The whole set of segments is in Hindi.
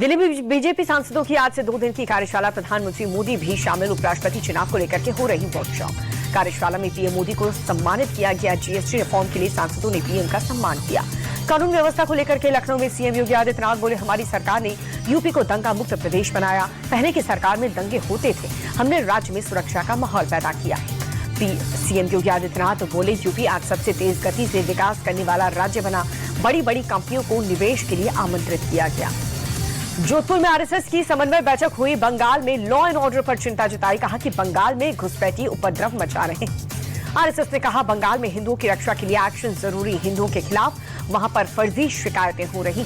दिल्ली में बीजेपी सांसदों की आज से 2 दिन की कार्यशाला। प्रधानमंत्री मोदी भी शामिल। उपराष्ट्रपति चुनाव को लेकर के हो रही वर्कशॉप। कार्यशाला में पीएम मोदी को सम्मानित किया गया। जीएसटी रिफॉर्म के लिए सांसदों ने पीएम का सम्मान किया। कानून व्यवस्था को लेकर के लखनऊ में सीएम योगी आदित्यनाथ बोले, हमारी सरकार ने यूपी को दंगा मुक्त प्रदेश बनाया। पहले की सरकार में दंगे होते थे, हमने राज्य में सुरक्षा का माहौल पैदा किया। सीएम योगी आदित्यनाथ बोले, यूपी आज सबसे तेज गति से विकास करने वाला राज्य बना। बड़ी बड़ी कंपनियों को निवेश के लिए आमंत्रित किया गया। जोधपुर में आरएसएस की समन्वय बैठक हुई। बंगाल में लॉ एंड ऑर्डर पर चिंता जताई। कहा कि बंगाल में घुसपैठी उपद्रव मचा रहे हैं। आरएसएस ने कहा, बंगाल में हिंदुओं की रक्षा के लिए एक्शन जरूरी। हिंदुओं के खिलाफ वहां पर फर्जी शिकायतें हो रही।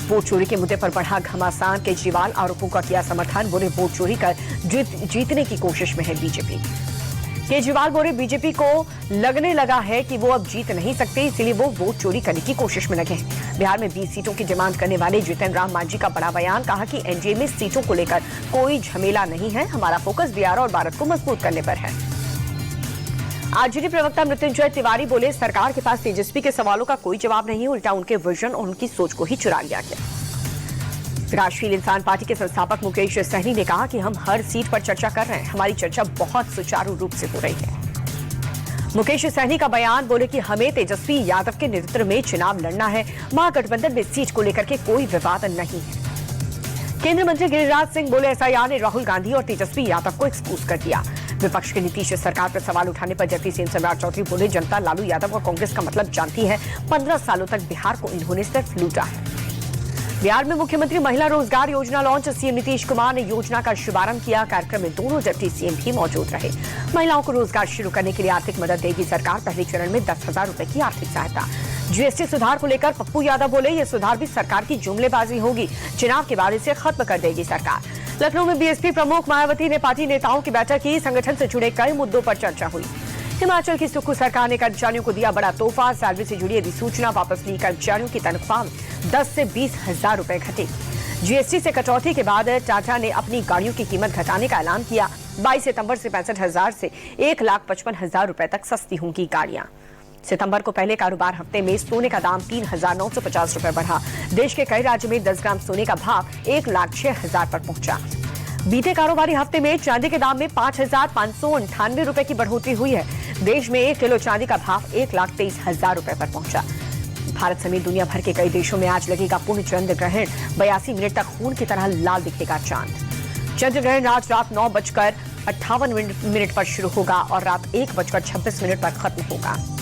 वोट चोरी के मुद्दे पर बढ़ा घमासान। केजरीवाल आरोपों का किया समर्थन। बोले, वोट चोरी कर जीतने की कोशिश में है बीजेपी। केजरीवाल बोले, बीजेपी को लगने लगा है कि वो अब जीत नहीं सकते, इसलिए वो वोट चोरी करने की कोशिश में लगे हैं। बिहार में 20 सीटों की डिमांड करने वाले जितन राम मांझी का बड़ा बयान। कहा कि एनडीए में सीटों को लेकर कोई झमेला नहीं है, हमारा फोकस बिहार और भारत को मजबूत करने पर है। आरजेडी प्रवक्ता मृत्युंजय तिवारी बोले, सरकार के पास तेजस्वी के सवालों का कोई जवाब नहीं है, उल्टा उनके विजन और उनकी सोच को ही चुरा लिया गया। राष्ट्रीय इंसान पार्टी के संस्थापक मुकेश सहनी ने कहा कि हम हर सीट पर चर्चा कर रहे हैं, हमारी चर्चा बहुत सुचारू रूप से हो रही है। मुकेश सहनी का बयान। बोले कि हमें तेजस्वी यादव के नेतृत्व में चुनाव लड़ना है, महागठबंधन में सीट को लेकर के कोई विवाद नहीं है। केंद्रीय मंत्री गिरिराज सिंह बोले, एसआईआर ने राहुल गांधी और तेजस्वी यादव को एक्सपोज कर दिया। विपक्ष के नीतीश सरकार पर सवाल उठाने पर जगदीश सिंह सम्राट चौधरी बोले, जनता लालू यादव और कांग्रेस का मतलब जानती है। 15 सालों तक बिहार को इन्होंने सिर्फ लूटा है। बिहार में मुख्यमंत्री महिला रोजगार योजना लॉन्च। सीएम नीतीश कुमार ने योजना का शुभारंभ किया। कार्यक्रम में दोनों डिप्टी सीएम भी मौजूद रहे। महिलाओं को रोजगार शुरू करने के लिए आर्थिक मदद देगी सरकार। पहले चरण में 10,000 रुपए की आर्थिक सहायता। जीएसटी सुधार को लेकर पप्पू यादव बोले, ये सुधार भी सरकार की जुमलेबाजी होगी, चुनाव के बाद इसे खत्म कर देगी सरकार। लखनऊ में बीएसपी प्रमुख मायावती ने पार्टी नेताओं की बैठक की। संगठन से जुड़े कई मुद्दों पर चर्चा हुई। हिमाचल की सुक्खू सरकार ने कर्मचारियों को दिया बड़ा तोहफा। सैलरी से जुड़ी अधिसूचना वापस ली। कर्मचारियों की तनख्वाह 10 से 20,000 रुपए घटे। जीएसटी से कटौती के बाद टाटा ने अपनी गाड़ियों की कीमत घटाने का ऐलान किया। 22 सितंबर से 65,000 से 1,55,000 रुपए तक सस्ती होंगी गाड़ियां। सितंबर को पहले कारोबार हफ्ते में सोने का दाम 3,950 रुपए बढ़ा। देश के कई राज्यों में 10 ग्राम सोने का भाव 1,06,000 पर पहुंचा। बीते कारोबारी हफ्ते में चांदी के दाम में 5,598 रुपए की बढ़ोतरी हुई है। देश में 1 किलो चांदी का भाव 1,23,000 रुपए पर पहुंचा। भारत समेत दुनिया भर के कई देशों में आज लगेगा पूर्ण चंद्र ग्रहण। 82 मिनट तक खून की तरह लाल दिखेगा चांद। चंद्र ग्रहण आज रात 9:58 पर शुरू होगा और रात 1:26 पर खत्म होगा।